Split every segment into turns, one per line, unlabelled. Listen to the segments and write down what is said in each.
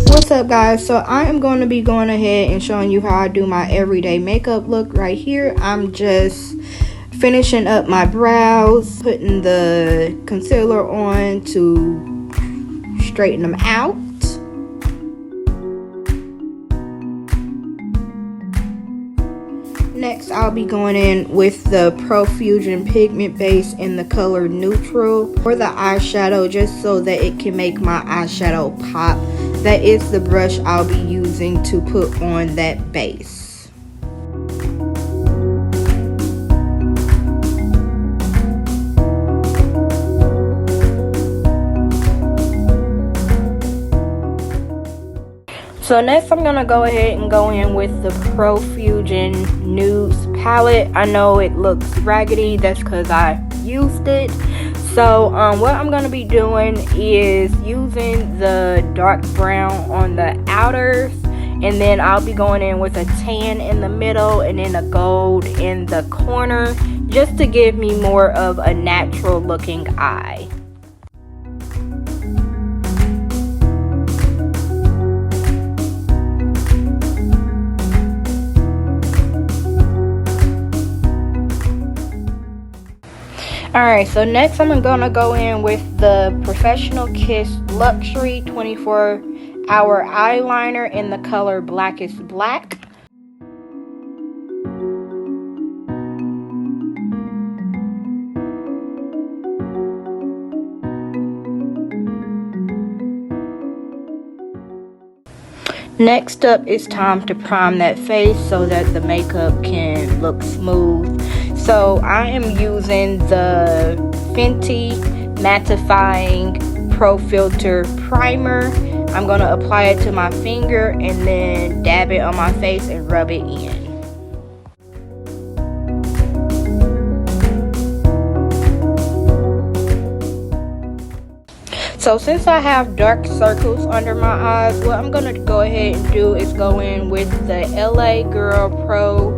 What's up, guys? So I am going to be going ahead and showing you how I do my everyday makeup look right here. I'm just finishing up my brows, putting the concealer on to straighten them out. Next, I'll be going in with the Profusion pigment base in the color neutral for the eyeshadow, just so that it can make my eyeshadow pop. That is the brush I'll be using to put on that base. So next I'm going to go ahead and go in with the Profusion Nudes palette. I know it looks raggedy, that's because I used it. So what I'm going to be doing is using the dark brown on the outers, and then I'll be going in with a tan in the middle and then a gold in the corner, just to give me more of a natural looking eye. Alright, so next I'm gonna go in with the Professional Kiss Luxury 24-hour eyeliner in the color Blackest Black. Next up, it's time to prime that face so that the makeup can look smooth. So I am using the Fenty Mattifying Pro Filter Primer. I'm going to apply it to my finger and then dab it on my face and rub it in. So since I have dark circles under my eyes, what I'm going to go ahead and do is go in with the LA Girl Pro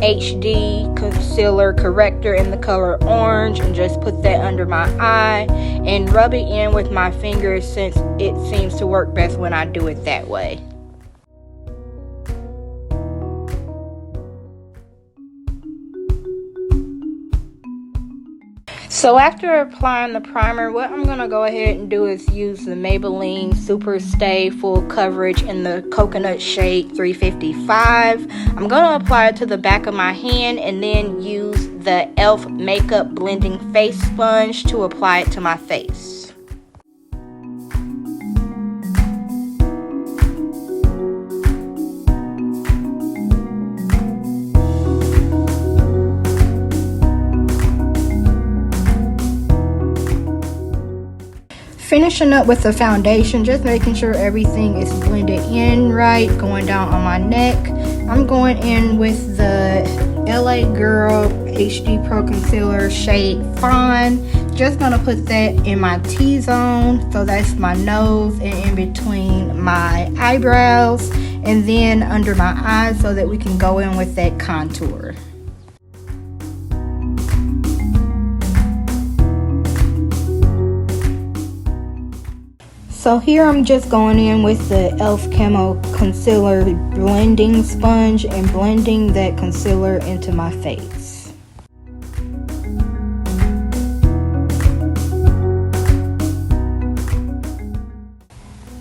HD Concealer Corrector in the color Orange and just put that under my eye and rub it in with my fingers, since it seems to work best when I do it that way. So after applying the primer, what I'm going to go ahead and do is use the Maybelline Super Stay Full Coverage in the Coconut shade 355. I'm going to apply it to the back of my hand and then use the e.l.f. Makeup Blending Face Sponge to apply it to my face. Finishing up with the foundation, just making sure everything is blended in right, going down on my neck. I'm going in with the LA Girl HD Pro Concealer shade Fawn. Just gonna put that in my T-zone, so that's my nose and in between my eyebrows, and then under my eyes so that we can go in with that contour. So here I'm just going in with the e.l.f. Camo Concealer Blending Sponge and blending that concealer into my face.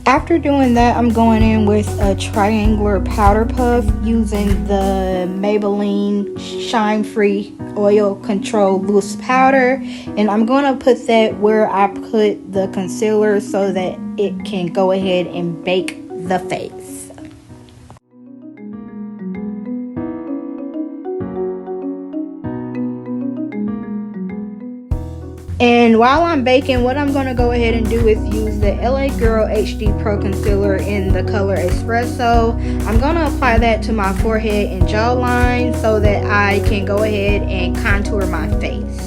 After doing that, I'm going in with a triangular powder puff using the Maybelline Shine Free Oil Control Loose Powder, and I'm going to put that where I put the concealer so that it can go ahead and bake the face. And while I'm baking, what I'm going to go ahead and do is use the LA Girl HD Pro Concealer in the color Espresso. I'm going to apply that to my forehead and jawline so that I can go ahead and contour my face.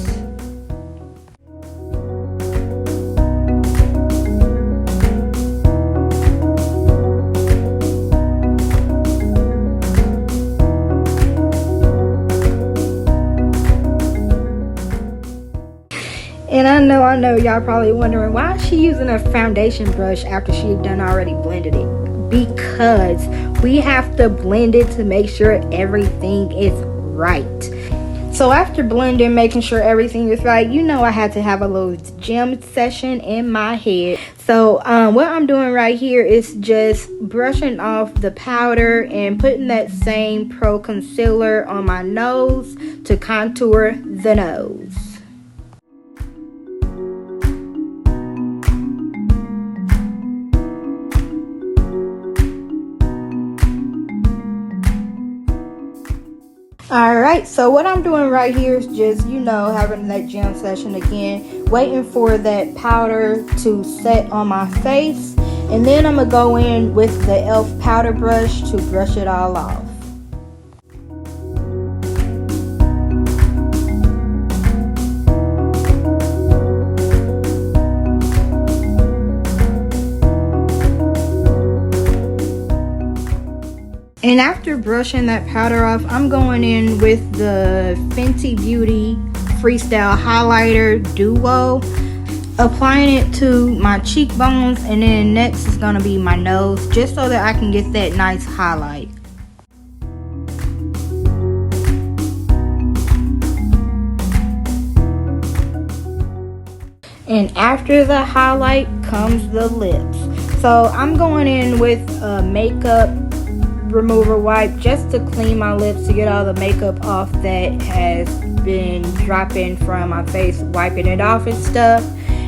And I know y'all probably wondering why is she using a foundation brush after she done already blended it. Because we have to blend it to make sure everything is right. So after blending, making sure everything is right, you know I had to have a little gym session in my head. So what I'm doing right here is just brushing off the powder and putting that same Pro Concealer on my nose to contour the nose. Alright, so what I'm doing right here is just, you know, having that gym session again, waiting for that powder to set on my face, and then I'm going to go in with the e.l.f. powder brush to brush it all off. And after brushing that powder off, I'm going in with the Fenty Beauty Freestyle Highlighter Duo, applying it to my cheekbones, and then next is going to be my nose, just so that I can get that nice highlight. And after the highlight comes the lips. So I'm going in with a makeup remover wipe just to clean my lips, to get all the makeup off that has been dropping from my face, wiping it off and stuff.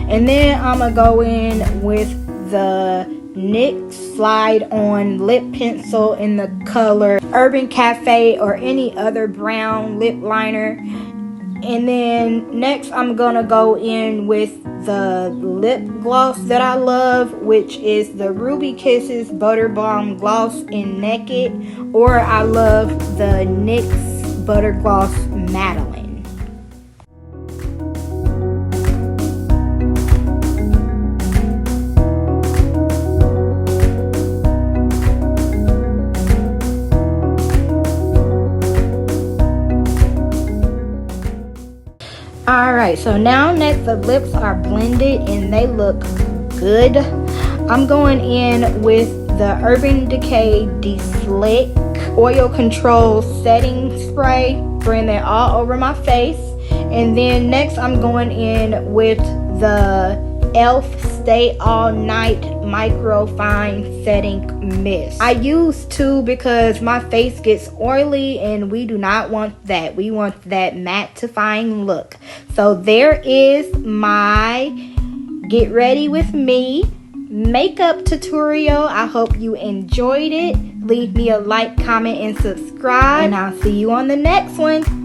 And then I'm gonna go in with the NYX Slide On Lip Pencil in the color Urban Cafe or any other brown lip liner. And then next I'm gonna go in with the lip gloss that I love, which is the Ruby Kisses Butter Balm Gloss in Naked, or I love the NYX Butter Gloss Madeline. Alright, so now that the lips are blended and they look good, I'm going in with the Urban Decay De-Slick Oil Control Setting Spray, spraying that all over my face. And then next I'm going in with the e.l.f. Stay All Night Micro Fine Setting Mist. I use two because my face gets oily and we do not want that. We want that mattifying look. So there is my Get Ready With Me makeup tutorial. I hope you enjoyed it. Leave me a like, comment, and subscribe. And I'll see you on the next one.